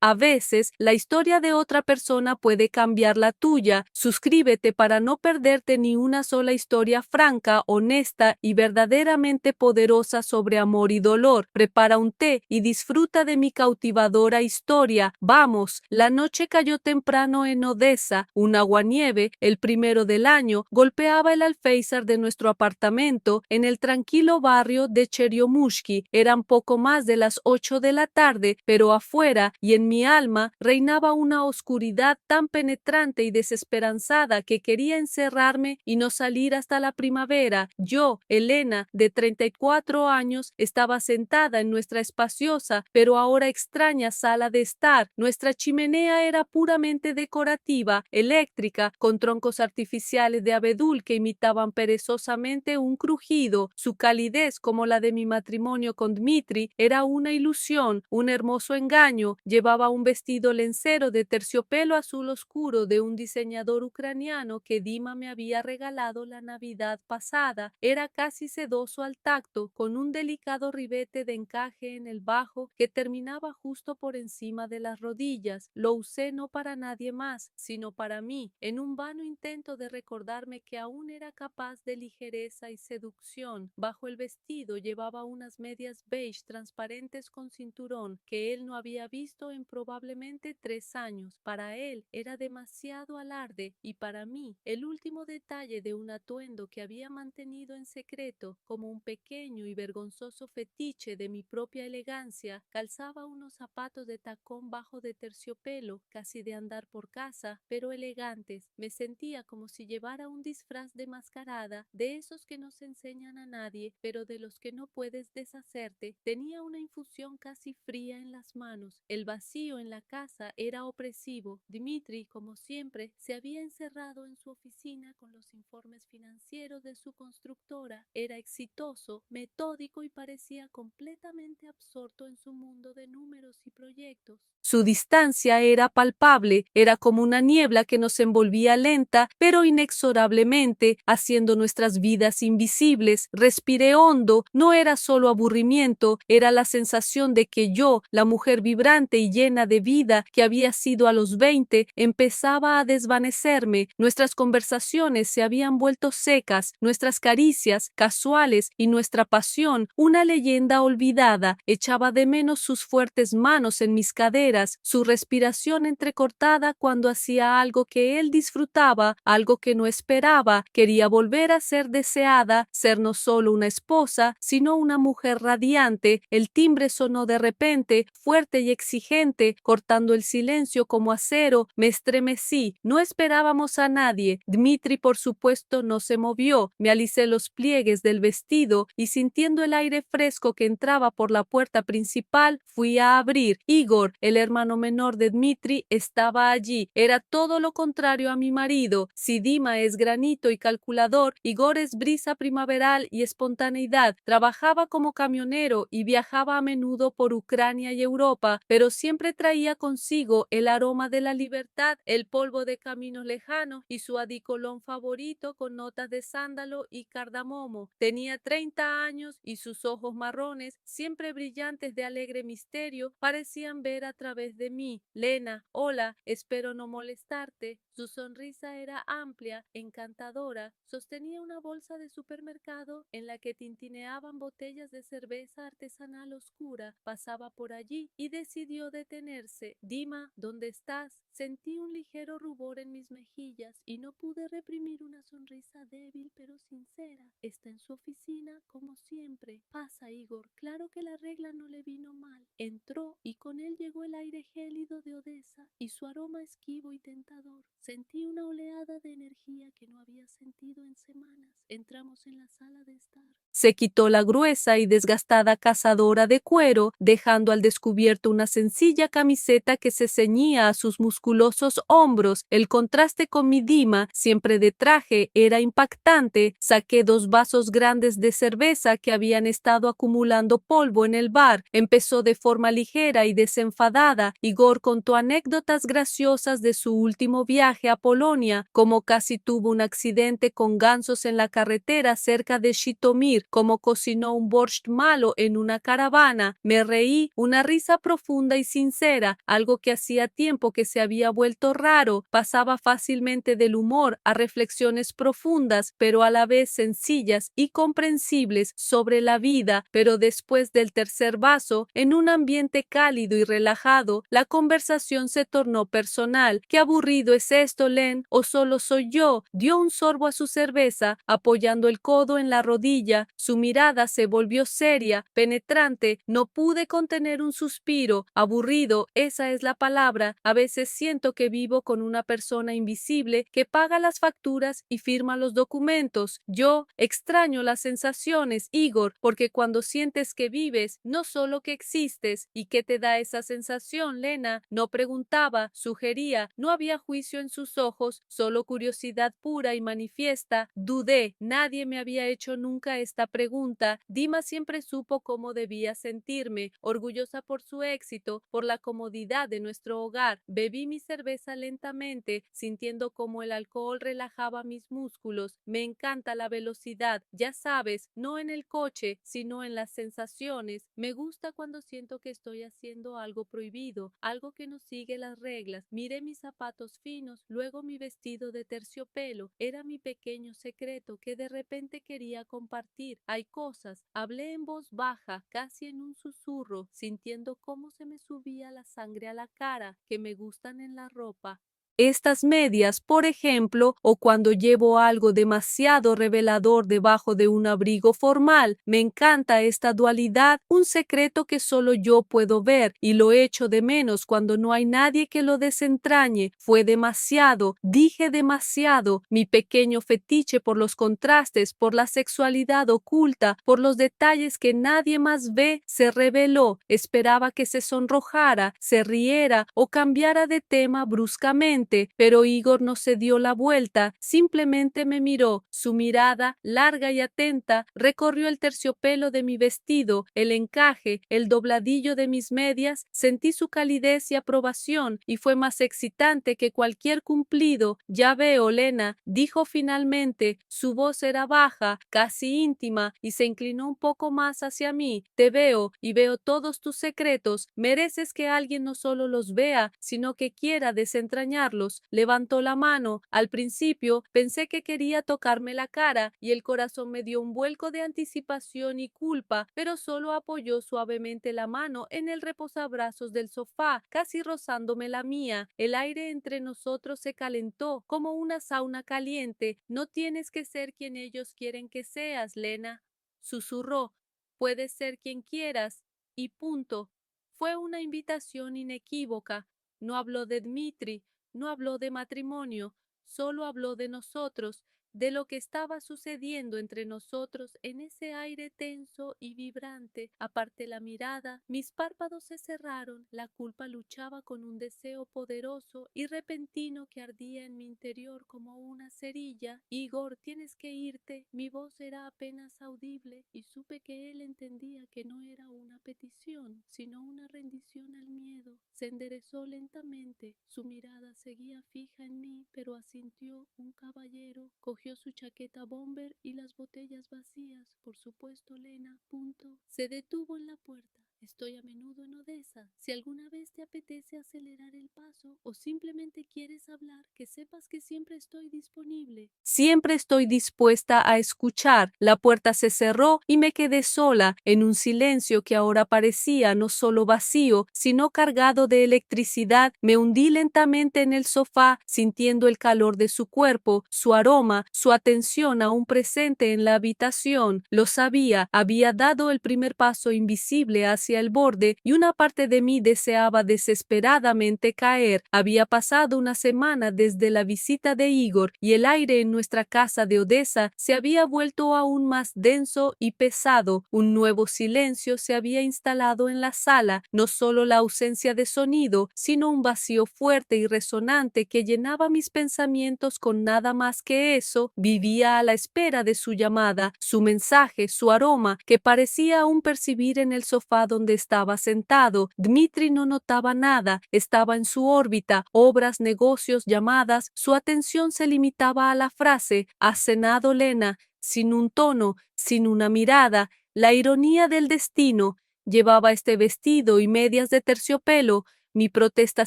A veces, la historia de otra persona puede cambiar la tuya. Suscríbete para no perderte ni una sola historia franca, honesta y verdaderamente poderosa sobre amor y dolor. Prepara un té y disfruta de mi cautivadora historia. Vamos, la noche cayó temprano en Odessa. Un aguanieve, el primero del año, golpeaba el alféizar de nuestro apartamento en el tranquilo barrio de Cheryomushki. Eran poco más de las 8 de la tarde, pero afuera y en mi alma reinaba una oscuridad tan penetrante y desesperanzada que quería encerrarme y no salir hasta la primavera. Yo, Elena, de 34 años, estaba sentada en nuestra espaciosa, pero ahora extraña sala de estar. Nuestra chimenea era puramente decorativa, eléctrica, con troncos artificiales de abedul que imitaban perezosamente un crujido. Su calidez, como la de mi matrimonio con Dmitri, era una ilusión, un hermoso engaño. Llevaba un vestido lencero de terciopelo azul oscuro de un diseñador ucraniano que Dima me había regalado la Navidad pasada. Era casi sedoso al tacto, con un delicado ribete de encaje en el bajo que terminaba justo por encima de las rodillas. Lo usé no para nadie más, sino para mí, en un vano intento de recordarme que aún era capaz de ligereza y seducción. Bajo el vestido llevaba unas medias beige transparentes con cinturón que él no había visto en probablemente 3 años. Para él era demasiado alarde y para mí el último detalle de un atuendo que había mantenido en secreto como un pequeño y vergonzoso fetiche de mi propia elegancia. Calzaba unos zapatos de tacón bajo de terciopelo, casi de andar por casa, pero elegantes. Me sentía como si llevara un disfraz de mascarada, de esos que no se enseñan a nadie, pero de los que no puedes deshacerte. Tenía una infusión casi fría en las manos. El vacío en la casa era opresivo. Dmitri, como siempre, se había encerrado en su oficina con los informes financieros de su constructora. Era exitoso, metódico y parecía completamente absorto en su mundo de números y proyectos. Su distancia era palpable, era como una niebla que nos envolvía lenta, pero inexorablemente, haciendo nuestras vidas invisibles. Respiré hondo, no era solo aburrimiento, era la sensación de que yo, la mujer vibrante y llena de vida que había sido a los 20, empezaba a desvanecerme. Nuestras conversaciones se habían vuelto secas, nuestras caricias casuales y nuestra pasión una leyenda olvidada. Echaba de menos sus fuertes manos en mis caderas, su respiración entrecortada cuando hacía algo que él disfrutaba, algo que no esperaba. Quería volver a ser deseada, ser no solo una esposa, sino una mujer radiante. El timbre sonó de repente, fuerte y exigente, cortando el silencio como acero. Me estremecí. No esperábamos a nadie. Dmitri, por supuesto, no se movió. Me alicé los pliegues del vestido y, sintiendo el aire fresco que entraba por la puerta principal, fui a abrir. Igor, el hermano menor de Dmitri, estaba allí. Era todo lo contrario a mi marido. Si Dima es granito y calculador, Igor es brisa primaveral y espontaneidad. Trabajaba como camionero y viajaba a menudo por Ucrania y Europa, pero siempre traía consigo el aroma de la libertad, el polvo de caminos lejanos y su adicolón favorito con notas de sándalo y cardamomo. Tenía 30 años y sus ojos marrones, siempre brillantes de alegre misterio, parecían ver a través de mí. Lena, hola, espero no molestarte. Su sonrisa era amplia, encantadora. Sostenía una bolsa de supermercado en la que tintineaban botellas de cerveza artesanal oscura. Pasaba por allí y decidió detenerse. Dima, ¿dónde estás? Sentí un ligero rubor en mis mejillas y no pude reprimir una sonrisa débil pero sincera. Está en su oficina como siempre. Pasa, Igor. Claro que la regla no le vino mal. Entró y con él llegó el aire gélido de Odessa y su aroma esquivo y tentador. Sentí una oleada de energía que no había sentido en semanas. Entramos en la sala de estar. Se quitó la gruesa y desgastada cazadora de cuero, dejando al descubierto una sencilla camiseta que se ceñía a sus musculosos hombros. El contraste con mi Dima, siempre de traje, era impactante. Saqué 2 vasos grandes de cerveza que habían estado acumulando polvo en el bar. Empezó de forma ligera y desenfadada. Igor contó anécdotas graciosas de su último viaje a Polonia, como casi tuvo un accidente con gansos en la carretera cerca de Shitomir, como cocinó un borscht malo en una caravana. Me reí, una risa profunda y sincera sincera, algo que hacía tiempo que se había vuelto raro. Pasaba fácilmente del humor a reflexiones profundas, pero a la vez sencillas y comprensibles sobre la vida. Pero después del tercer vaso, en un ambiente cálido y relajado, la conversación se tornó personal. ¿Qué aburrido es esto, Len? ¿O solo soy yo? Dio un sorbo a su cerveza, apoyando el codo en la rodilla. Su mirada se volvió seria, penetrante. No pude contener un suspiro. Aburrido, esa es la palabra. A veces siento que vivo con una persona invisible que paga las facturas y firma los documentos. Yo extraño las sensaciones, Igor, porque cuando sientes que vives, no solo que existes. ¿Y qué te da esa sensación, Lena? No preguntaba, sugería. No había juicio en sus ojos, solo curiosidad pura y manifiesta. Dudé. Nadie me había hecho nunca esta pregunta. Dima siempre supo cómo debía sentirme, orgullosa por su éxito, por la comodidad de nuestro hogar. Bebí mi cerveza lentamente, sintiendo cómo el alcohol relajaba mis músculos. Me encanta la velocidad, ya sabes, no en el coche, sino en las sensaciones. Me gusta cuando siento que estoy haciendo algo prohibido, algo que no sigue las reglas. Miré mis zapatos finos, luego mi vestido de terciopelo. Era mi pequeño secreto que de repente quería compartir. Hay cosas. Hablé en voz baja, casi en un susurro, sintiendo cómo se me subía la sangre a la cara, que me gustan en la ropa. Estas medias, por ejemplo, o cuando llevo algo demasiado revelador debajo de un abrigo formal. Me encanta esta dualidad, un secreto que solo yo puedo ver, y lo echo de menos cuando no hay nadie que lo desentrañe. Fue demasiado, dije demasiado, mi pequeño fetiche por los contrastes, por la sexualidad oculta, por los detalles que nadie más ve, se reveló. Esperaba que se sonrojara, se riera o cambiara de tema bruscamente. Pero Igor no se dio la vuelta, simplemente me miró. Su mirada, larga y atenta, recorrió el terciopelo de mi vestido, el encaje, el dobladillo de mis medias. Sentí su calidez y aprobación, y fue más excitante que cualquier cumplido. Ya veo, Lena, dijo finalmente. Su voz era baja, casi íntima, y se inclinó un poco más hacia mí. Te veo y veo todos tus secretos. Mereces que alguien no solo los vea, sino que quiera desentrañarlos. Levantó la mano. Al principio pensé que quería tocarme la cara y el corazón me dio un vuelco de anticipación y culpa, pero solo apoyó suavemente la mano en el reposabrazos del sofá, casi rozándome la mía. El aire entre nosotros se calentó como una sauna caliente. No tienes que ser quien ellos quieren que seas, Lena, susurró. Puedes ser quien quieras y punto. Fue una invitación inequívoca. No habló de Dmitri, no habló de matrimonio, solo habló de nosotros, de lo que estaba sucediendo entre nosotros en ese aire tenso y vibrante. Aparté la mirada, mis párpados se cerraron, la culpa luchaba con un deseo poderoso y repentino que ardía en mi interior como una cerilla. Igor, tienes que irte. Mi voz era apenas audible y supe que él entendía que no era una petición, sino una rendición al miedo. Se enderezó lentamente, su mirada seguía fija en mí, pero asintió. Un caballero cogió su chaqueta bomber y las botellas vacías. Por supuesto, Lena, punto. Se detuvo en la puerta. Estoy a menudo en Odessa. Si alguna vez te apetece acelerar el paso o simplemente quieres hablar, que sepas que siempre estoy disponible. Siempre estoy dispuesta a escuchar. La puerta se cerró y me quedé sola, en un silencio que ahora parecía no solo vacío, sino cargado de electricidad. Me hundí lentamente en el sofá, sintiendo el calor de su cuerpo, su aroma, su atención aún presente en la habitación. Lo sabía, había dado el primer paso invisible hacia el borde y una parte de mí deseaba desesperadamente caer. Había pasado una semana desde la visita de Igor y el aire en nuestra casa de Odessa se había vuelto aún más denso y pesado. Un nuevo silencio se había instalado en la sala, no solo la ausencia de sonido, sino un vacío fuerte y resonante que llenaba mis pensamientos. Con nada más que eso, vivía a la espera de su llamada, su mensaje, su aroma, que parecía aún percibir en el sofá donde estaba sentado. Dmitri no notaba nada, estaba en su órbita, obras, negocios, llamadas. Su atención se limitaba a la frase: ¿has cenado, Lena? Sin un tono, sin una mirada. La ironía del destino. Llevaba este vestido y medias de terciopelo. mi protesta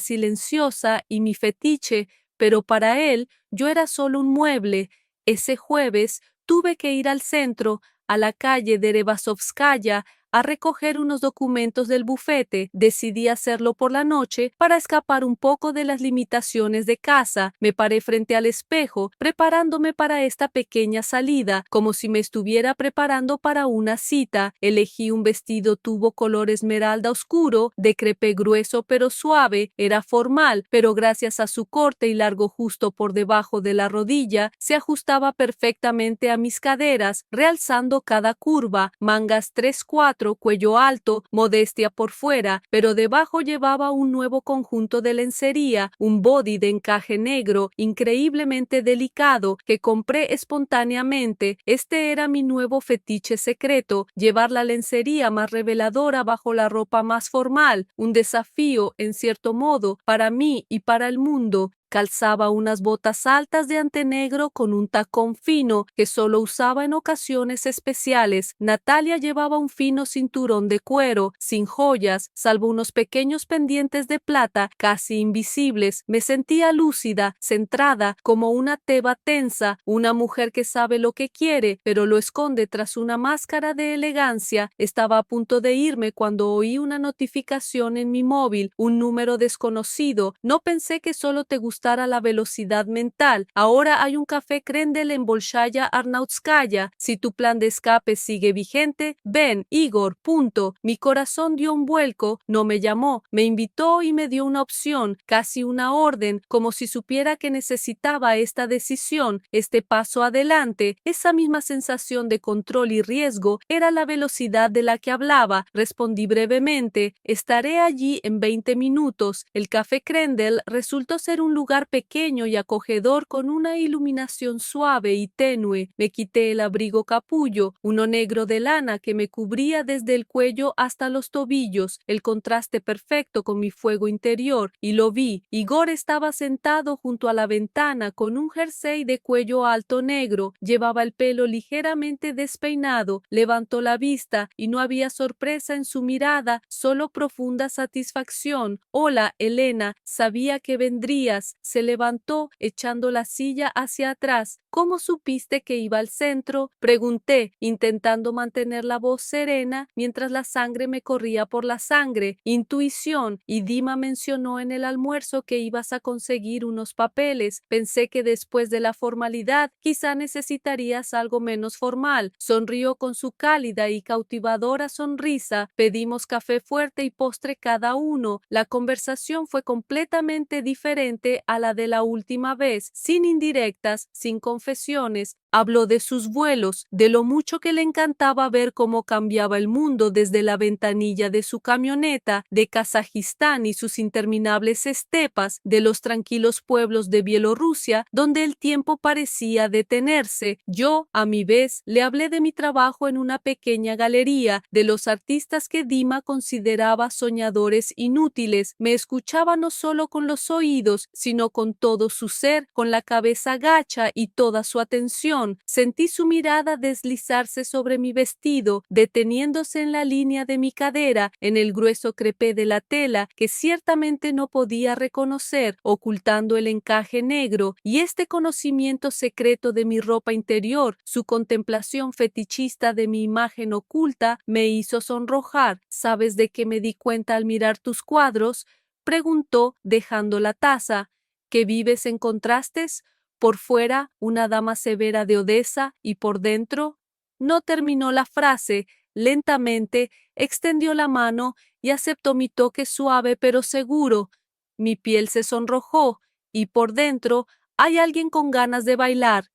silenciosa y mi fetiche, pero para él yo era solo un mueble. Ese jueves tuve que ir al centro, a la calle Derevasovskaya, a recoger unos documentos del bufete. Decidí hacerlo por la noche para escapar un poco de las limitaciones de casa. Me paré frente al espejo, preparándome para esta pequeña salida, como si me estuviera preparando para una cita. Elegí un vestido tubo color esmeralda oscuro, de crepé grueso pero suave. Era formal, pero gracias a su corte y largo justo por debajo de la rodilla, se ajustaba perfectamente a mis caderas, realzando cada curva. Mangas 3/4, cuello alto, modestia por fuera, pero debajo llevaba un nuevo conjunto de lencería, un body de encaje negro, increíblemente delicado, que compré espontáneamente. Este era mi nuevo fetiche secreto, llevar la lencería más reveladora bajo la ropa más formal, un desafío, en cierto modo, para mí y para el mundo. Calzaba unas botas altas de ante negro con un tacón fino que solo usaba en ocasiones especiales. Natalia llevaba un fino cinturón de cuero, sin joyas, salvo unos pequeños pendientes de plata casi invisibles. Me sentía lúcida, centrada, como una teba tensa, una mujer que sabe lo que quiere, pero lo esconde tras una máscara de elegancia. Estaba a punto de irme cuando oí una notificación en mi móvil, un número desconocido. No pensé que solo te gustara la velocidad mental. Ahora hay un café Krendel en Bolshaya Arnautskaya. Si tu plan de escape sigue vigente, ven, Igor, punto. Mi corazón dio un vuelco. No me llamó, me invitó y me dio una opción, casi una orden, como si supiera que necesitaba esta decisión, este paso adelante. Esa misma sensación de control y riesgo era la velocidad de la que hablaba. Respondí brevemente, estaré allí en 20 minutos. El café Krendel resultó ser un lugar pequeño y acogedor con una iluminación suave y tenue. Me quité el abrigo capullo, uno negro de lana que me cubría desde el cuello hasta los tobillos, el contraste perfecto con mi fuego interior, y lo vi. Igor estaba sentado junto a la ventana con un jersey de cuello alto negro, llevaba el pelo ligeramente despeinado, levantó la vista y no había sorpresa en su mirada, solo profunda satisfacción. Hola, Elena, sabía que vendrías. Se levantó, echando la silla hacia atrás. ¿Cómo supiste que iba al centro?, pregunté, intentando mantener la voz serena mientras la sangre me corría por la sangre. Intuición, y Dima mencionó en el almuerzo que ibas a conseguir unos papeles. Pensé que después de la formalidad quizá necesitarías algo menos formal. Sonrió con su cálida y cautivadora sonrisa. Pedimos café fuerte y postre cada uno. La conversación fue completamente diferente a la de la última vez, sin indirectas, sin confesiones. Habló de sus vuelos, de lo mucho que le encantaba ver cómo cambiaba el mundo desde la ventanilla de su camioneta, de Kazajistán y sus interminables estepas, de los tranquilos pueblos de Bielorrusia, donde el tiempo parecía detenerse. Yo, a mi vez, le hablé de mi trabajo en una pequeña galería, de los artistas que Dima consideraba soñadores inútiles. Me escuchaba no solo con los oídos, sino con todo su ser, con la cabeza gacha y toda su atención. Sentí su mirada deslizarse sobre mi vestido, deteniéndose en la línea de mi cadera, en el grueso crepé de la tela que ciertamente no podía reconocer, ocultando el encaje negro, y este conocimiento secreto de mi ropa interior, su contemplación fetichista de mi imagen oculta, me hizo sonrojar. ¿Sabes de qué me di cuenta al mirar tus cuadros?, preguntó, dejando la taza. ¿Que vives en contrastes? Por fuera, una dama severa de Odessa, y por dentro. No terminó la frase. Lentamente extendió la mano y aceptó mi toque suave pero seguro. Mi piel se sonrojó, y por dentro hay alguien con ganas de bailar.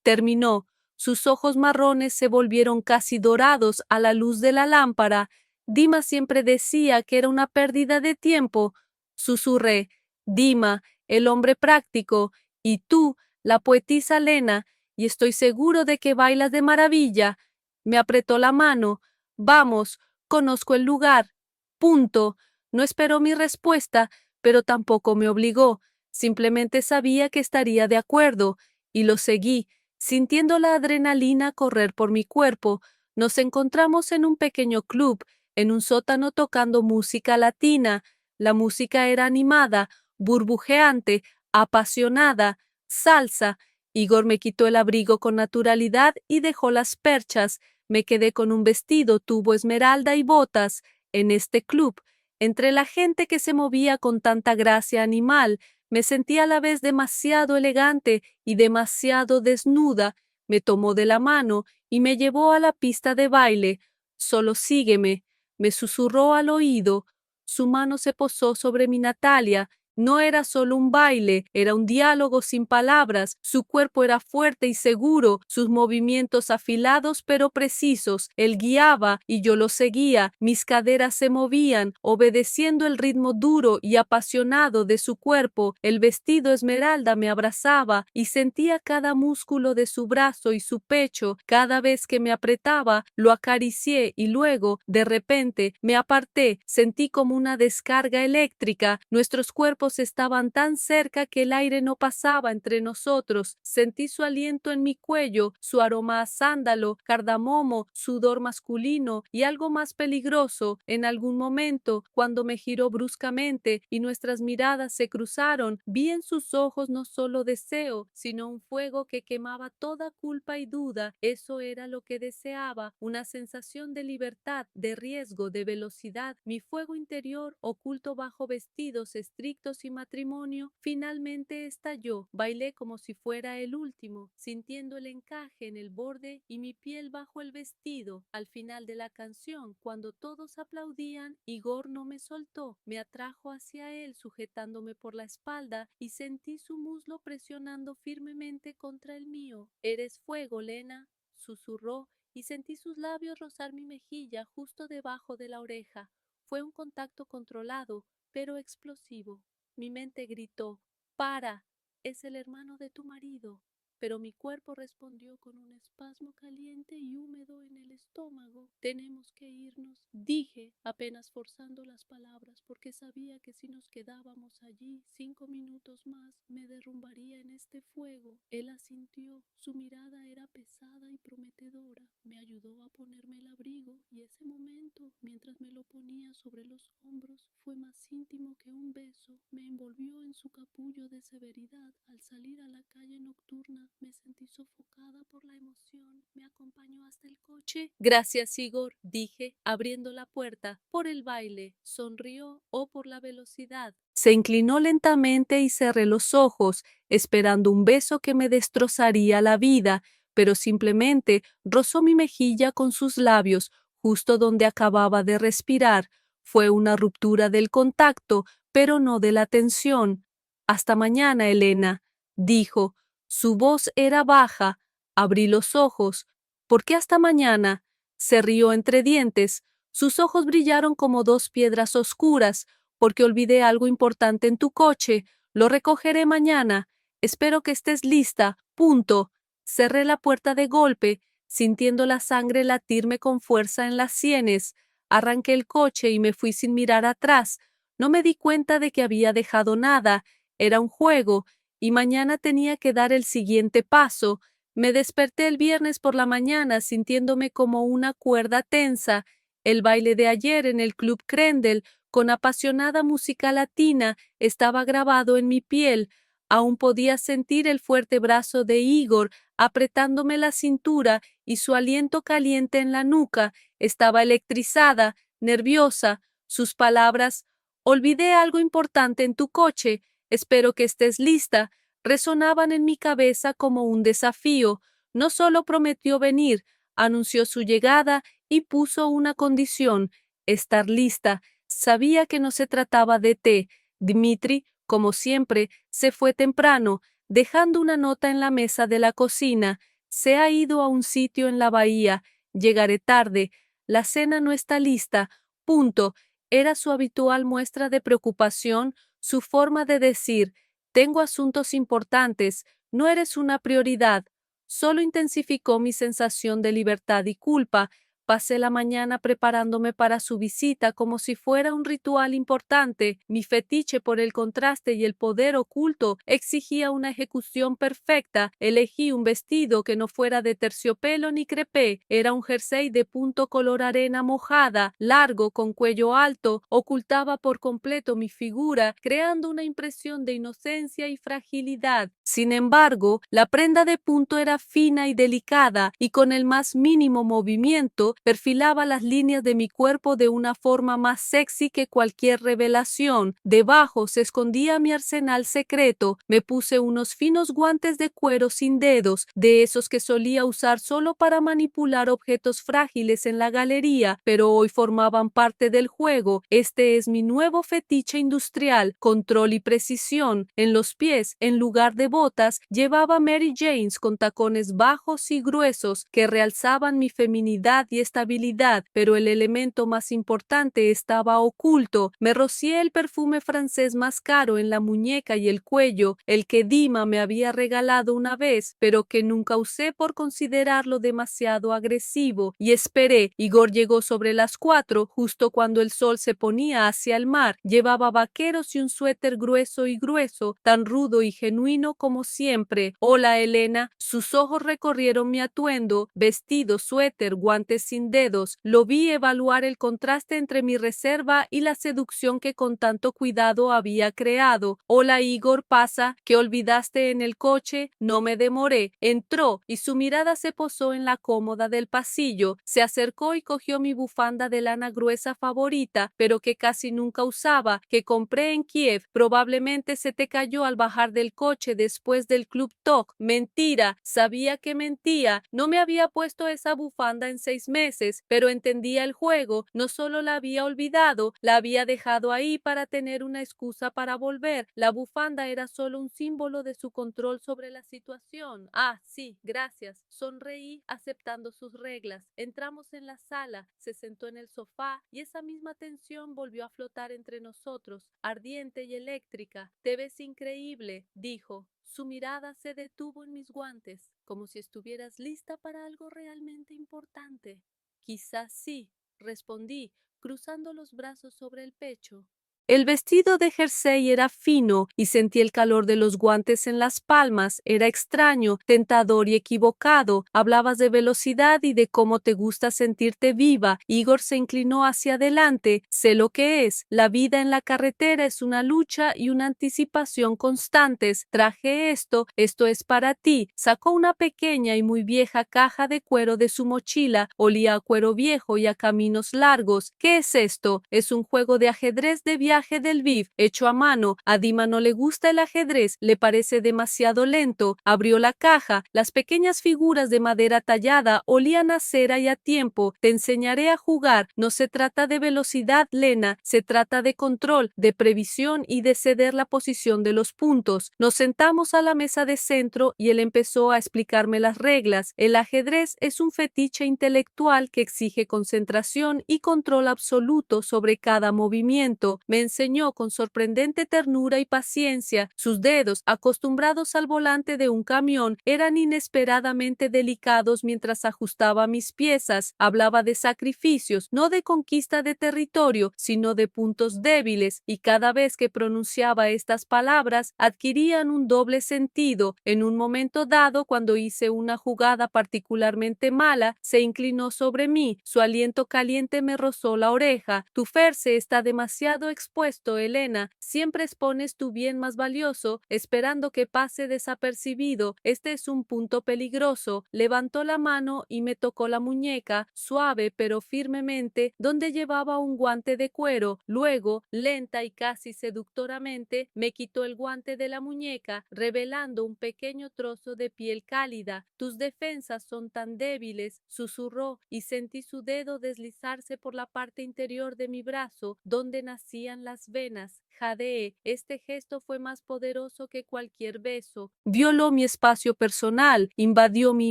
Terminó. Sus ojos marrones se volvieron casi dorados a la luz de la lámpara. Dima siempre decía que era una pérdida de tiempo. Susurré. Dima, el hombre práctico, y tú, la poetisa Lena, y estoy seguro de que bailas de maravilla. Me apretó la mano. Vamos, conozco el lugar. Punto. No esperó mi respuesta, pero tampoco me obligó. Simplemente sabía que estaría de acuerdo, y lo seguí, sintiendo la adrenalina correr por mi cuerpo. Nos encontramos en un pequeño club, en un sótano tocando música latina. La música era animada, burbujeante, apasionada, salsa. Igor me quitó el abrigo con naturalidad y dejó las perchas. Me quedé con un vestido, tubo esmeralda y botas. En este club, entre la gente que se movía con tanta gracia animal, me sentí a la vez demasiado elegante y demasiado desnuda. Me tomó de la mano y me llevó a la pista de baile. Solo sígueme, me susurró al oído. Su mano se posó sobre mi Natalia. No era solo un baile, era un diálogo sin palabras. Su cuerpo era fuerte y seguro, sus movimientos afilados pero precisos. Él guiaba y yo lo seguía. Mis caderas se movían, obedeciendo el ritmo duro y apasionado de su cuerpo. El vestido esmeralda me abrazaba y sentía cada músculo de su brazo y su pecho. Cada vez que me apretaba, lo acaricié y luego, de repente, me aparté. Sentí como una descarga eléctrica. Nuestros cuerpos estaban tan cerca que el aire no pasaba entre nosotros. Sentí su aliento en mi cuello, su aroma a sándalo, cardamomo, sudor masculino y algo más peligroso. En algún momento, cuando me giró bruscamente y nuestras miradas se cruzaron, vi en sus ojos no solo deseo, sino un fuego que quemaba toda culpa y duda. Eso era lo que deseaba, una sensación de libertad, de riesgo, de velocidad. Mi fuego interior, oculto bajo vestidos estrictos y matrimonio, finalmente estalló. Bailé como si fuera el último, sintiendo el encaje en el borde y mi piel bajo el vestido. Al final de la canción, cuando todos aplaudían, Igor no me soltó. Me atrajo hacia él, sujetándome por la espalda, y sentí su muslo presionando firmemente contra el mío. «Eres fuego, Lena», susurró, y sentí sus labios rozar mi mejilla justo debajo de la oreja. Fue un contacto controlado, pero explosivo. Mi mente gritó: «¡Para! Es el hermano de tu marido». Pero mi cuerpo respondió con un espasmo caliente y húmedo en el estómago. «Tenemos que irnos», dije, apenas forzando las palabras, porque sabía que si nos quedábamos allí 5 minutos más, me derrumbaría en este fuego. Él asintió. Su mirada era pesada y prometedora. Me ayudó a ponerme el abrigo y ese momento, mientras me lo ponía sobre los hombros, fue más íntimo que un beso. Me envolvió en su capullo de severidad. Al salir a la calle nocturna, me sentí sofocada por la emoción. Me acompañó hasta el coche. «Gracias, Igor», dije, abriendo la puerta. «Por el baile», sonrió, «o por la velocidad». Se inclinó lentamente y cerré los ojos, esperando un beso que me destrozaría la vida, pero simplemente rozó mi mejilla con sus labios, justo donde acababa de respirar. Fue una ruptura del contacto, pero no de la tensión. «Hasta mañana, Elena», dijo. Su voz era baja. Abrí los ojos. «¿Por qué hasta mañana?». Se rió entre dientes. Sus ojos brillaron como dos piedras oscuras. «Porque olvidé algo importante en tu coche. Lo recogeré mañana. Espero que estés lista. Punto». Cerré la puerta de golpe, sintiendo la sangre latirme con fuerza en las sienes. Arranqué el coche y me fui sin mirar atrás. No me di cuenta de que había dejado nada. Era un juego, y mañana tenía que dar el siguiente paso. Me desperté el viernes por la mañana sintiéndome como una cuerda tensa. El baile de ayer en el Club Crendel, con apasionada música latina, estaba grabado en mi piel. Aún podía sentir el fuerte brazo de Igor apretándome la cintura y su aliento caliente en la nuca. Estaba electrizada, nerviosa. Sus palabras: «Olvidé algo importante en tu coche. Espero que estés lista», resonaban en mi cabeza como un desafío. No solo prometió venir, anunció su llegada y puso una condición: estar lista. Sabía que no se trataba de té. Dmitri, como siempre, se fue temprano, dejando una nota en la mesa de la cocina. «Se ha ido a un sitio en la bahía. Llegaré tarde. La cena no está lista. Punto». Era su habitual muestra de preocupación, su forma de decir: «Tengo asuntos importantes, no eres una prioridad». Solo intensificó mi sensación de libertad y culpa. Pasé la mañana preparándome para su visita como si fuera un ritual importante. Mi fetiche por el contraste y el poder oculto exigía una ejecución perfecta. Elegí un vestido que no fuera de terciopelo ni crepé. Era un jersey de punto color arena mojada, largo, con cuello alto, ocultaba por completo mi figura, creando una impresión de inocencia y fragilidad. Sin embargo, la prenda de punto era fina y delicada, y con el más mínimo movimiento perfilaba las líneas de mi cuerpo de una forma más sexy que cualquier revelación. Debajo se escondía mi arsenal secreto. Me puse unos finos guantes de cuero sin dedos, de esos que solía usar solo para manipular objetos frágiles en la galería, pero hoy formaban parte del juego. Este es mi nuevo fetiche industrial, control y precisión. En los pies, en lugar de botas, llevaba Mary Janes con tacones bajos y gruesos que realzaban mi feminidad y estabilidad, pero el elemento más importante estaba oculto. Me rocié el perfume francés más caro en la muñeca y el cuello, el que Dima me había regalado una vez, pero que nunca usé por considerarlo demasiado agresivo, y esperé. Igor llegó sobre las 4, justo cuando el sol se ponía hacia el mar. Llevaba vaqueros y un suéter grueso y grueso, tan rudo y genuino como siempre. Hola, Elena. Sus ojos recorrieron mi atuendo, vestido, suéter, guantes sin dedos. Lo vi evaluar el contraste entre mi reserva y la seducción que con tanto cuidado había creado. Hola, Igor, pasa, ¿qué olvidaste en el coche? No me demoré. Entró y su mirada se posó en la cómoda del pasillo. Se acercó y cogió mi bufanda de lana gruesa favorita, pero que casi nunca usaba, que compré en Kiev. Probablemente se te cayó al bajar del coche después del Club Talk. Mentira, sabía que mentía. No me había puesto esa bufanda en 6 meses, pero entendía el juego. No solo la había olvidado, la había dejado ahí para tener una excusa para volver. La bufanda era solo un símbolo de su control sobre la situación. Ah, sí, gracias. Sonreí aceptando sus reglas. Entramos en la sala, se sentó en el sofá y esa misma tensión volvió a flotar entre nosotros, ardiente y eléctrica. Te ves increíble, dijo. Su mirada se detuvo en mis guantes, como si estuvieras lista para algo realmente importante. Quizás sí, respondí, cruzando los brazos sobre el pecho. El vestido de jersey era fino y sentí el calor de los guantes en las palmas. Era extraño, tentador y equivocado. Hablabas de velocidad y de cómo te gusta sentirte viva. Igor se inclinó hacia adelante. Sé lo que es. La vida en la carretera es una lucha y una anticipación constantes. Traje esto es para ti. Sacó una pequeña y muy vieja caja de cuero de su mochila. Olía a cuero viejo y a caminos largos. ¿Qué es esto? Es un juego de ajedrez de viaje del Viv, hecho a mano. A Dima no le gusta el ajedrez, le parece demasiado lento. Abrió la caja, las pequeñas figuras de madera tallada olían a cera y a tiempo. Te enseñaré a jugar. No se trata de velocidad, Lena, se trata de control, de previsión y de ceder la posición de los puntos. Nos sentamos a la mesa de centro y él empezó a explicarme las reglas. El ajedrez es un fetiche intelectual que exige concentración y control absoluto sobre cada movimiento. Me enseñó con sorprendente ternura y paciencia. Sus dedos, acostumbrados al volante de un camión, eran inesperadamente delicados mientras ajustaba mis piezas. Hablaba de sacrificios, no de conquista de territorio, sino de puntos débiles, y cada vez que pronunciaba estas palabras adquirían un doble sentido. En un momento dado, cuando hice una jugada particularmente mala, se inclinó sobre mí. Su aliento caliente me rozó la oreja. Tu Ferse está demasiado expuesto, Elena. Siempre expones tu bien más valioso, esperando que pase desapercibido. Este es un punto peligroso. Levantó la mano y me tocó la muñeca, suave pero firmemente, donde llevaba un guante de cuero. Luego, lenta y casi seductoramente, me quitó el guante de la muñeca, revelando un pequeño trozo de piel cálida. Tus defensas son tan débiles, susurró, y sentí su dedo deslizarse por la parte interior de mi brazo, donde nacían las venas. Jadeé. Este gesto fue más poderoso que cualquier beso. Violó mi espacio personal, invadió mi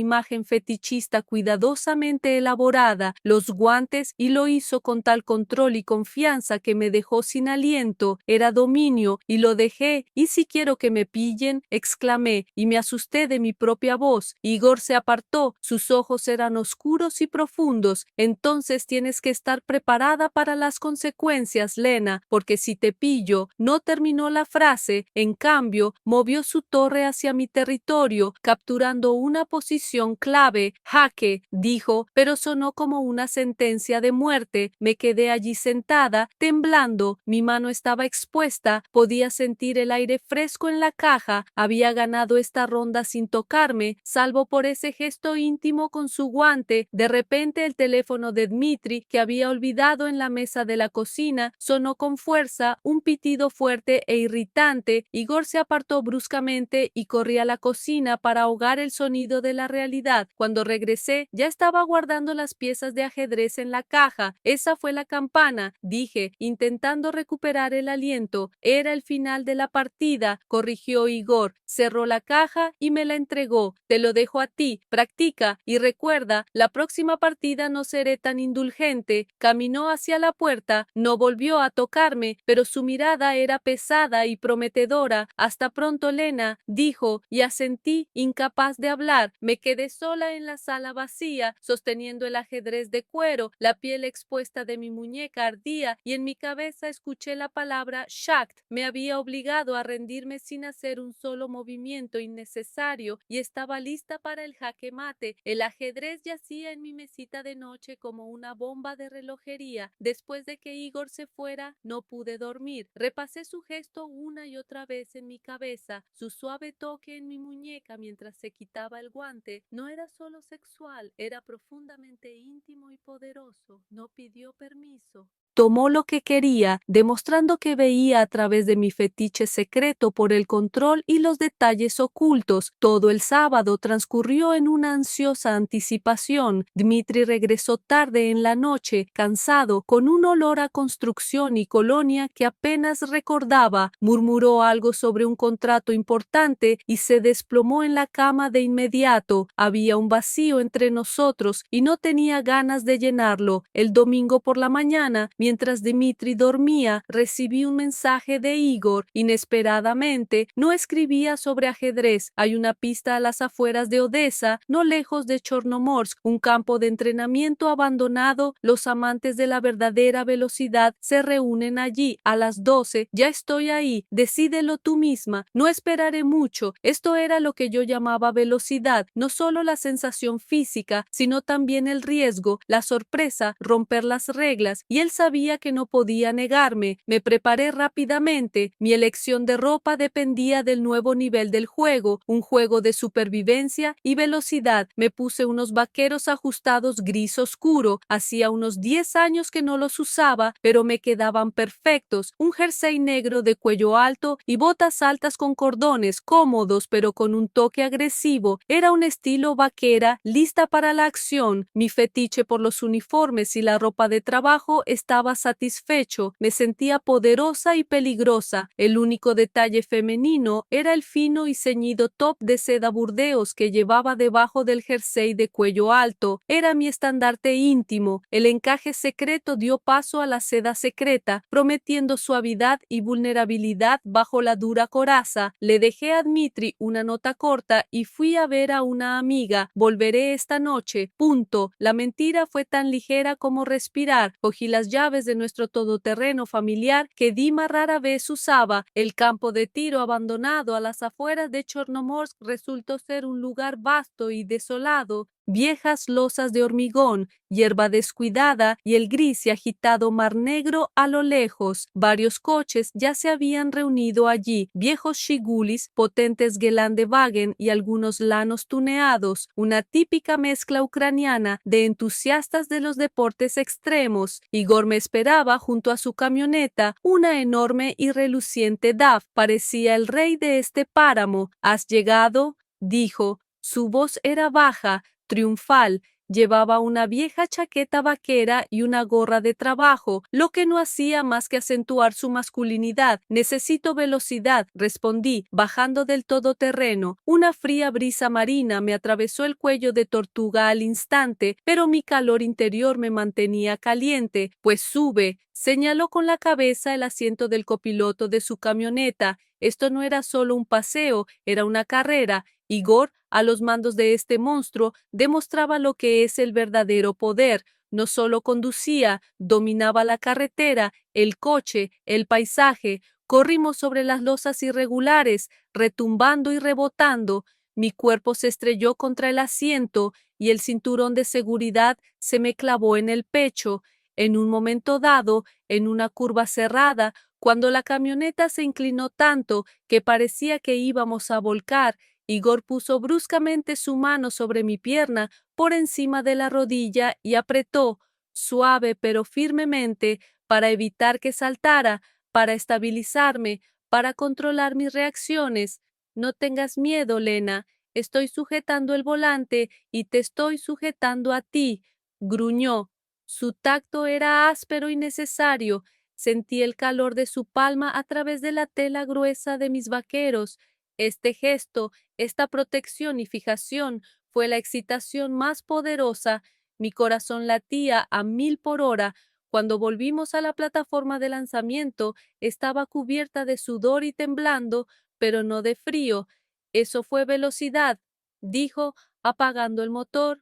imagen fetichista cuidadosamente elaborada, los guantes, y lo hizo con tal control y confianza que me dejó sin aliento. Era dominio, y lo dejé. ¿Y si quiero que me pillen?, exclamé, y me asusté de mi propia voz. Igor se apartó, sus ojos eran oscuros y profundos. Entonces tienes que estar preparada para las consecuencias, Lena, porque si te pillo. No terminó la frase, en cambio, movió su torre hacia mi territorio, capturando una posición clave. Jaque, dijo, pero sonó como una sentencia de muerte. Me quedé allí sentada, temblando. Mi mano estaba expuesta, podía sentir el aire fresco en la caja. Había ganado esta ronda sin tocarme, salvo por ese gesto íntimo con su guante. De repente el teléfono de Dmitri, que había olvidado en la mesa de la cocina, sonó con fuerza, un pitido fuerte e irritante. Igor se apartó bruscamente y corrí a la cocina para ahogar el sonido de la realidad. Cuando regresé, ya estaba guardando las piezas de ajedrez en la caja. Esa fue la campana, dije, intentando recuperar el aliento. Era el final de la partida, corrigió Igor. Cerró la caja y me la entregó. Te lo dejo a ti, practica y recuerda, la próxima partida no seré tan indulgente. Caminó hacia la puerta, no volvió a tocarme, pero su mirada era pesada y prometedora. Hasta pronto, Lena, dijo, y asentí, incapaz de hablar. Me quedé sola en la sala vacía, sosteniendo el ajedrez de cuero. La piel expuesta de mi muñeca ardía y en mi cabeza escuché la palabra Shakt. Me había obligado a rendirme sin hacer un solo movimiento innecesario y estaba lista para el jaque mate. El ajedrez yacía en mi mesita de noche como una bomba de relojería. Después de que Igor se fuera, no pude dormir. Repasé su gesto una y otra vez en mi cabeza, su suave toque en mi muñeca mientras se quitaba el guante. No era solo sexual, era profundamente íntimo y poderoso. No pidió permiso. Tomó lo que quería, demostrando que veía a través de mi fetiche secreto por el control y los detalles ocultos. Todo el sábado transcurrió en una ansiosa anticipación. Dmitri regresó tarde en la noche, cansado, con un olor a construcción y colonia que apenas recordaba. Murmuró algo sobre un contrato importante y se desplomó en la cama de inmediato. Había un vacío entre nosotros y no tenía ganas de llenarlo. El domingo por la mañana, mientras Dmitri dormía, recibí un mensaje de Igor. Inesperadamente, no escribía sobre ajedrez. Hay una pista a las afueras de Odessa, no lejos de Chornomorsk, un campo de entrenamiento abandonado. Los amantes de la verdadera velocidad se reúnen allí a las 12. Ya estoy ahí. Decídelo tú misma. No esperaré mucho. Esto era lo que yo llamaba velocidad. No solo la sensación física, sino también el riesgo, la sorpresa, romper las reglas, y él sabía que no podía negarme. Me preparé rápidamente. Mi elección de ropa dependía del nuevo nivel del juego, un juego de supervivencia y velocidad. Me puse unos vaqueros ajustados gris oscuro. Hacía unos 10 años que no los usaba, pero me quedaban perfectos. Un jersey negro de cuello alto y botas altas con cordones, cómodos pero con un toque agresivo. Era un estilo vaquera, lista para la acción. Mi fetiche por los uniformes y la ropa de trabajo estaba satisfecho. Me sentía poderosa y peligrosa. El único detalle femenino era el fino y ceñido top de seda burdeos que llevaba debajo del jersey de cuello alto. Era mi estandarte íntimo. El encaje secreto dio paso a la seda secreta, prometiendo suavidad y vulnerabilidad bajo la dura coraza. Le dejé a Dmitri una nota corta y fui a ver a una amiga. Volveré esta noche. Punto. La mentira fue tan ligera como respirar. Cogí las llaves de nuestro todoterreno familiar que Dima rara vez usaba. El campo de tiro abandonado a las afueras de Chornomorsk resultó ser un lugar vasto y desolado. Viejas losas de hormigón, hierba descuidada y el gris y agitado mar Negro a lo lejos. Varios coches ya se habían reunido allí, viejos shigulis, potentes Gelandewagen y algunos lanos tuneados, una típica mezcla ucraniana de entusiastas de los deportes extremos. Igor me esperaba junto a su camioneta, una enorme y reluciente DAF. Parecía el rey de este páramo. ¿Has llegado?, dijo. Su voz era baja, triunfal. Llevaba una vieja chaqueta vaquera y una gorra de trabajo, lo que no hacía más que acentuar su masculinidad. Necesito velocidad, respondí, bajando del todoterreno. Una fría brisa marina me atravesó el cuello de tortuga al instante, pero mi calor interior me mantenía caliente. Pues sube, señaló con la cabeza el asiento del copiloto de su camioneta. Esto no era solo un paseo, era una carrera. Igor, a los mandos de este monstruo, demostraba lo que es el verdadero poder. No solo conducía, dominaba la carretera, el coche, el paisaje. Corrimos sobre las losas irregulares, retumbando y rebotando. Mi cuerpo se estrelló contra el asiento y el cinturón de seguridad se me clavó en el pecho. En un momento dado, en una curva cerrada, cuando la camioneta se inclinó tanto que parecía que íbamos a volcar, Igor puso bruscamente su mano sobre mi pierna por encima de la rodilla y apretó, suave pero firmemente, para evitar que saltara, para estabilizarme, para controlar mis reacciones. No tengas miedo, Lena. Estoy sujetando el volante y te estoy sujetando a ti, gruñó. Su tacto era áspero y necesario. Sentí el calor de su palma a través de la tela gruesa de mis vaqueros. Este gesto, esta protección y fijación fue la excitación más poderosa. Mi corazón latía a 1000 por hora. Cuando volvimos a la plataforma de lanzamiento, estaba cubierta de sudor y temblando, pero no de frío. Eso fue velocidad, dijo, apagando el motor.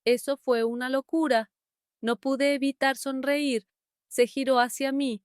Eso fue una locura. No pude evitar sonreír. Se giró hacia mí.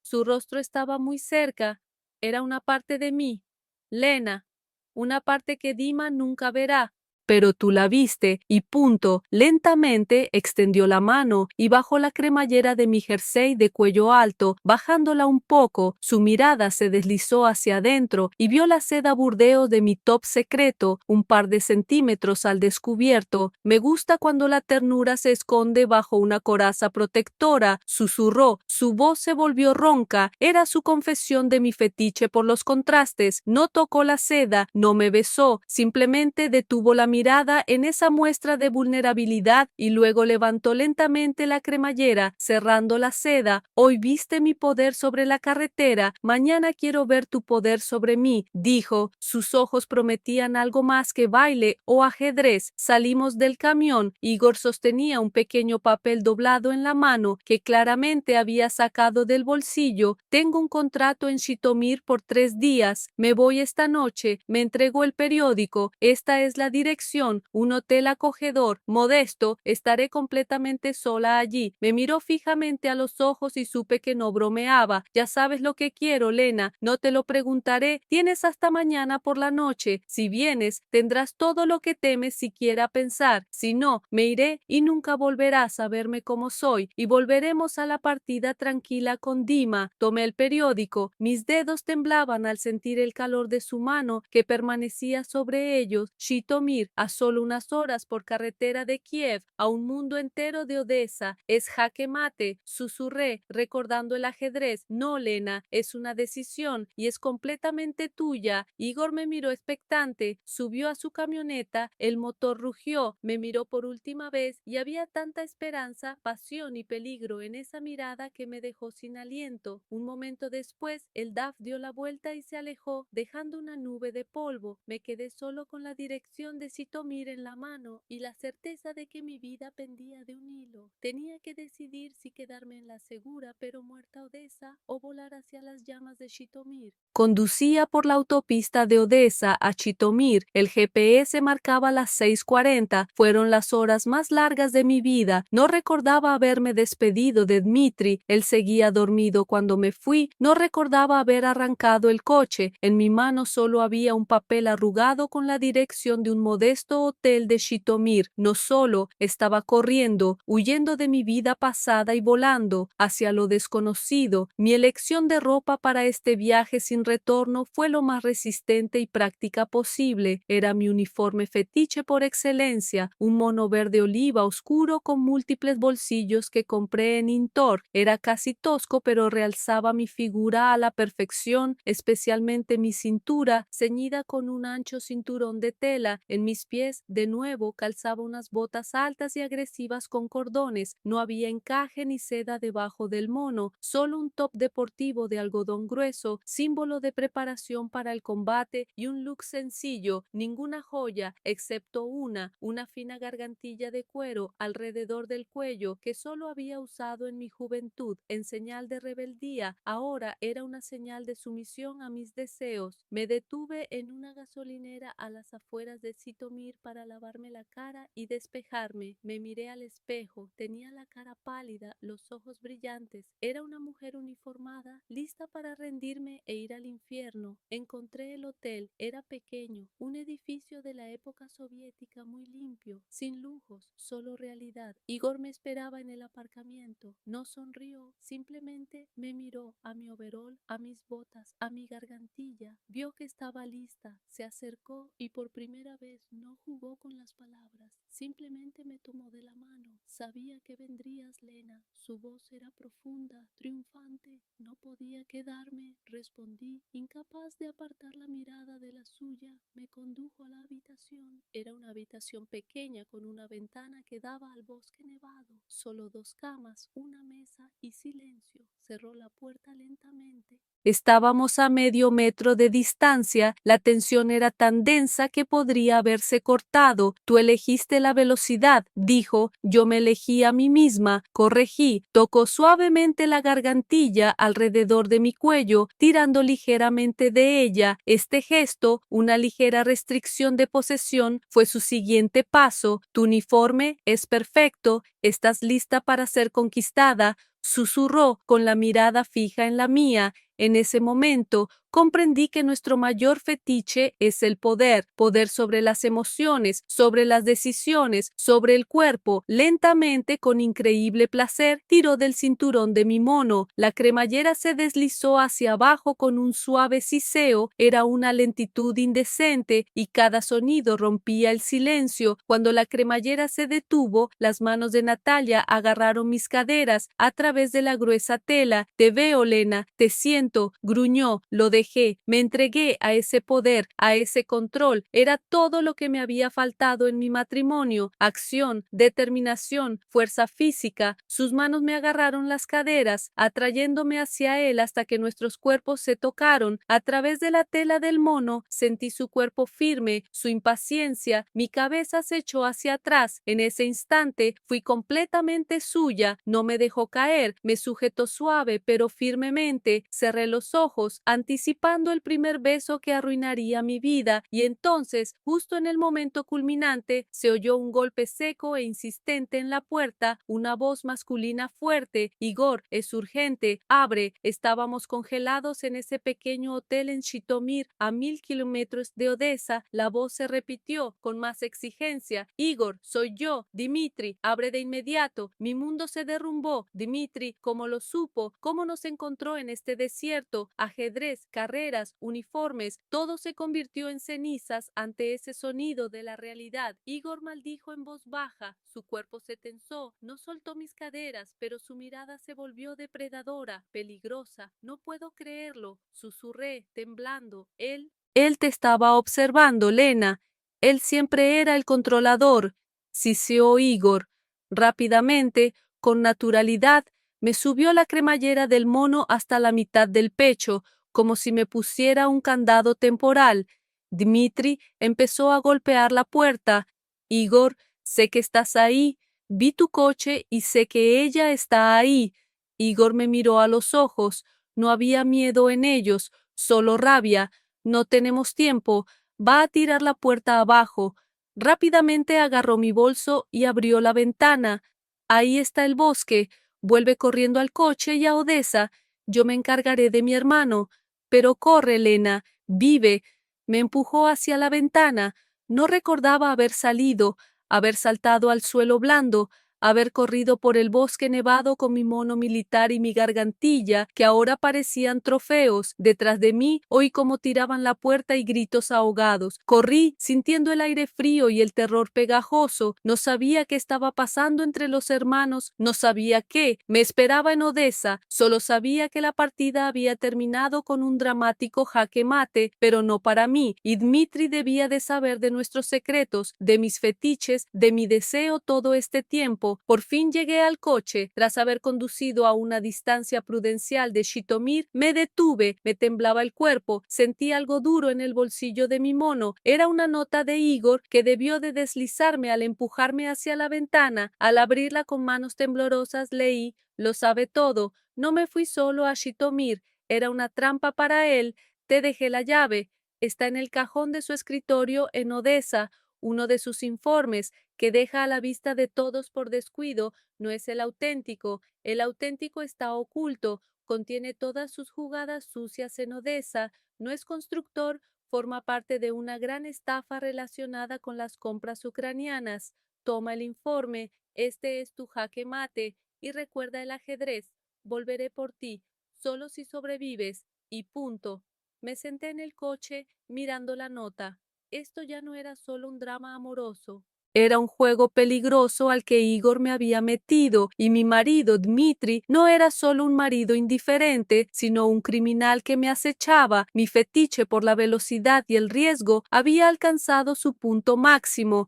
Su rostro estaba muy cerca. Era una parte de mí. Lena, una parte que Dima nunca verá. Pero tú la viste y punto. Lentamente extendió la mano y bajó la cremallera de mi jersey de cuello alto, bajándola un poco. Su mirada se deslizó hacia adentro y vio la seda burdeo de mi top secreto, un par de centímetros al descubierto. Me gusta cuando la ternura se esconde bajo una coraza protectora, susurró. Su voz se volvió ronca. Era su confesión de mi fetiche por los contrastes. No tocó la seda, no me besó, simplemente detuvo la mirada en esa muestra de vulnerabilidad y luego levantó lentamente la cremallera, cerrando la seda. Hoy viste mi poder sobre la carretera, mañana quiero ver tu poder sobre mí, dijo. Sus ojos prometían algo más que baile o ajedrez. Salimos del camión. Igor sostenía un pequeño papel doblado en la mano que claramente había sacado del bolsillo. Tengo un contrato en Shitomir por 3 días. Me voy esta noche. Me entregó el periódico. Esta es la dirección. Un hotel acogedor, modesto. Estaré completamente sola allí. Me miró fijamente a los ojos y supe que no bromeaba. Ya sabes lo que quiero, Lena. No te lo preguntaré. Tienes hasta mañana por la noche. Si vienes, tendrás todo lo que temes siquiera pensar. Si no, me iré y nunca volverás a verme como soy y volveremos a la partida tranquila con Dima. Tomé el periódico. Mis dedos temblaban al sentir el calor de su mano que permanecía sobre ellos. Shitomir, a solo unas horas por carretera de Kiev, a un mundo entero de Odessa. Es jaque mate, susurré, recordando el ajedrez. No, Lena, es una decisión y es completamente tuya. Igor me miró expectante, subió a su camioneta, el motor rugió, me miró por última vez y había tanta esperanza, pasión y peligro en esa mirada que me dejó sin aliento. Un momento después, el DAF dio la vuelta y se alejó, dejando una nube de polvo. Me quedé solo con la dirección de Shitomir en la mano y la certeza de que mi vida pendía de un hilo. Tenía que decidir si quedarme en la segura pero muerta Odessa o volar hacia las llamas de Shitomir. Conducía por la autopista de Odessa a Shitomir. El GPS marcaba las 6:40. Fueron las horas más largas de mi vida. No recordaba haberme despedido de Dmitri. Él seguía dormido cuando me fui. No recordaba haber arrancado el coche. En mi mano solo había un papel arrugado con la dirección de un modesto hotel de Shitomir. No solo estaba corriendo, huyendo de mi vida pasada y volando hacia lo desconocido. Mi elección de ropa para este viaje sin retorno fue lo más resistente y práctica posible. Era mi uniforme fetiche por excelencia, un mono verde oliva oscuro con múltiples bolsillos que compré en Intor. Era casi tosco, pero realzaba mi figura a la perfección, especialmente mi cintura, ceñida con un ancho cinturón de tela. En mi mis pies, de nuevo, calzaba unas botas altas y agresivas con cordones. No había encaje ni seda debajo del mono, solo un top deportivo de algodón grueso, símbolo de preparación para el combate, y un look sencillo, ninguna joya, excepto una fina gargantilla de cuero alrededor del cuello que solo había usado en mi juventud en señal de rebeldía. Ahora era una señal de sumisión a mis deseos. Me detuve en una gasolinera a las afueras de Zitomir para lavarme la cara y despejarme. Me miré al espejo. Tenía la cara pálida, los ojos brillantes. Era una mujer uniformada, lista para rendirme e ir al infierno. Encontré el hotel. Era pequeño, un edificio de la época soviética muy limpio, sin lujos, solo realidad. Igor me esperaba en el aparcamiento. No sonrió, simplemente me miró, a mi overol, a mis botas, a mi gargantilla. Vio que estaba lista, se acercó y por primera vez no jugó con las palabras. Simplemente me tomó de la mano. Sabía que vendrías, Lena. Su voz era profunda, triunfante. No podía quedarme, respondí, incapaz de apartar la mirada de la suya. Me condujo a la habitación. Era una habitación pequeña con una ventana que daba al bosque nevado. Solo 2 camas, una mesa y silencio. Cerró la puerta lentamente. Estábamos a medio metro de distancia. La tensión era tan densa que podría haberse cortado. Tú elegiste la velocidad, dijo. Yo me elegí a mí misma. Corregí. Tocó suavemente la gargantilla alrededor de mi cuello, tirando ligeramente de ella. Este gesto, una ligera restricción de posesión, fue su siguiente paso. Tu uniforme es perfecto. Estás lista para ser conquistada. Susurró con la mirada fija en la mía. En ese momento comprendí que nuestro mayor fetiche es el poder, poder sobre las emociones, sobre las decisiones, sobre el cuerpo. Lentamente, con increíble placer, tiró del cinturón de mi mono. La cremallera se deslizó hacia abajo con un suave siseo. Era una lentitud indecente y cada sonido rompía el silencio. Cuando la cremallera se detuvo, las manos de Natalia agarraron mis caderas a través de la gruesa tela. Te veo, Lena, te siento, gruñó. Lo dejé, me entregué a ese poder, a ese control. Era todo lo que me había faltado en mi matrimonio: acción, determinación, fuerza física. Sus manos me agarraron las caderas, atrayéndome hacia él hasta que nuestros cuerpos se tocaron. A través de la tela del mono sentí su cuerpo firme, su impaciencia. Mi cabeza se echó hacia atrás. En ese instante fui completamente suya. No me dejó caer, me sujetó suave pero firmemente. Cerré los ojos, anticipando el primer beso que arruinaría mi vida, y entonces, justo en el momento culminante, se oyó un golpe seco e insistente en la puerta, una voz masculina fuerte. Igor, es urgente, abre. Estábamos congelados en ese pequeño hotel en Zitomir, a 1000 kilómetros de Odessa. La voz se repitió con más exigencia. Igor, soy yo, Dmitri, abre de inmediato. Mi mundo se derrumbó. Dmitri, ¿cómo lo supo? ¿Cómo nos encontró en este desierto? Ajedrez, carreras, uniformes, todo se convirtió en cenizas ante ese sonido de la realidad. Igor maldijo en voz baja, su cuerpo se tensó, no soltó mis caderas, pero su mirada se volvió depredadora, peligrosa. No puedo creerlo, susurré, temblando. Él te estaba observando, Lena. Él siempre era el controlador. Siseó Igor. Rápidamente, con naturalidad, me subió la cremallera del mono hasta la mitad del pecho, como si me pusiera un candado temporal. Dmitri empezó a golpear la puerta. Igor, sé que estás ahí. Vi tu coche y sé que ella está ahí. Igor me miró a los ojos. No había miedo en ellos, solo rabia. No tenemos tiempo. Va a tirar la puerta abajo. Rápidamente agarró mi bolso y abrió la ventana. Ahí está el bosque. Vuelve corriendo al coche y a Odessa. Yo me encargaré de mi hermano. Pero corre, Elena, vive. Me empujó hacia la ventana. No recordaba haber salido, haber saltado al suelo blando, haber corrido por el bosque nevado con mi mono militar y mi gargantilla, que ahora parecían trofeos. Detrás de mí oí cómo tiraban la puerta y gritos ahogados. Corrí, sintiendo el aire frío y el terror pegajoso. No sabía qué estaba pasando entre los hermanos, no sabía qué me esperaba en Odessa, solo sabía que la partida había terminado con un dramático jaque mate, pero no para mí, y Dmitri debía de saber de nuestros secretos, de mis fetiches, de mi deseo todo este tiempo. Por fin llegué al coche. Tras haber conducido a una distancia prudencial de Shitomir, me detuve, me temblaba el cuerpo, sentí algo duro en el bolsillo de mi mono. Era una nota de Igor que debió de deslizarme al empujarme hacia la ventana. Al abrirla con manos temblorosas leí: lo sabe todo. No me fui solo a Shitomir. Era una trampa para él. Te dejé la llave. Está en el cajón de su escritorio en Odessa. Uno de sus informes, que deja a la vista de todos por descuido, no es el auténtico. El auténtico está oculto. Contiene todas sus jugadas sucias en Odessa. No es constructor, forma parte de una gran estafa relacionada con las compras ucranianas. Toma el informe. Este es tu jaque mate. Y recuerda el ajedrez. Volveré por ti, solo si sobrevives. Y punto. Me senté en el coche mirando la nota. Esto ya no era solo un drama amoroso. Era un juego peligroso al que Igor me había metido, y mi marido, Dmitri, no era solo un marido indiferente, sino un criminal que me acechaba. Mi fetiche por la velocidad y el riesgo había alcanzado su punto máximo.